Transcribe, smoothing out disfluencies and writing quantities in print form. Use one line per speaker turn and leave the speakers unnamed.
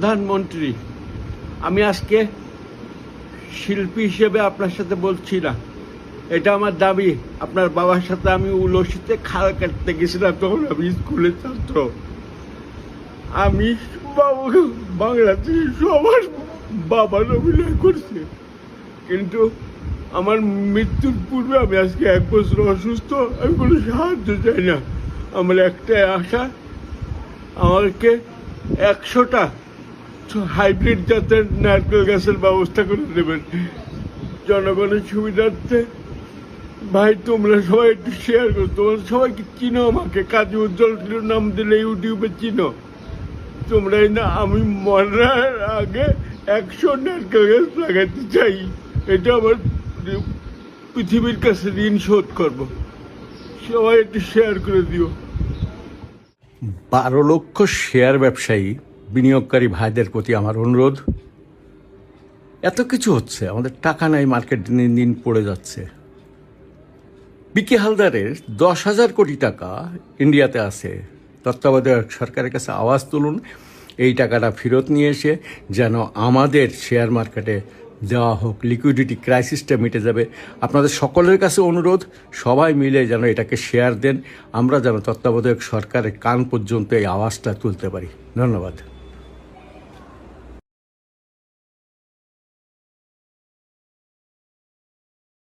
প্রধানমন্ত্রী, আমি আজকে শিল্পী হিসেবে আপনার সাথে বলছি না, এটা আমার দাবি। আপনার বাবার সাথে আমি উলসিতে খাল কাটতে গেছিলাম, তখন আমি স্কুলের ছাত্র। আমি বাংলাদেশ সবার বাবার অভিনয় করছি, কিন্তু আমার মৃত্যুর পূর্বে আমি আজকে 1 বছর অসুস্থ। আমি কোনো সাহায্য চাই না, আমার একটাই আশা, আমাকে 100টা হাইব্রিড জাতের নারকেল গাছের ব্যবস্থা করে দেবেন জনগণের সুবিধার্থে। ভাই, তোমরা সবাই একটু শেয়ার করো, তোমরা সবাইকে চিনো, আমাকে কাজী উজ্জ্বল নাম দিলে ইউটিউবে চিনো তোমরা। না, আমি মরার আগে 100 নারকেল গাছ লাগাতে চাই, এটা আমার পৃথিবীর কাছে ঋণ শোধ করবো। সবাই একটু শেয়ার করে দিও।
12 লক্ষ শেয়ার ব্যবসায়ী বিনিয়োগকারী ভাইদের প্রতি আমার অনুরোধ, এত কিছু হচ্ছে, আমাদের টাকা নাই, মার্কেট দিন দিন পড়ে যাচ্ছে। বিকে হালদারের 10,000 কোটি টাকা ইন্ডিয়াতে আছে। তত্ত্বাবধায়ক সরকারের কাছে আওয়াজ তুলুন, এই টাকাটা ফেরত নিয়ে এসে যেন আমাদের শেয়ার মার্কেটে দেওয়া হোক, লিকুইডিটি ক্রাইসিসটা মিটে যাবে। আপনাদের সকলের কাছে অনুরোধ, সবাই মিলে যেন এটাকে শেয়ার দেন, আমরা যেন তত্ত্বাবধায়ক সরকারের কান পর্যন্ত এই আওয়াজটা তুলতে পারি। ধন্যবাদ।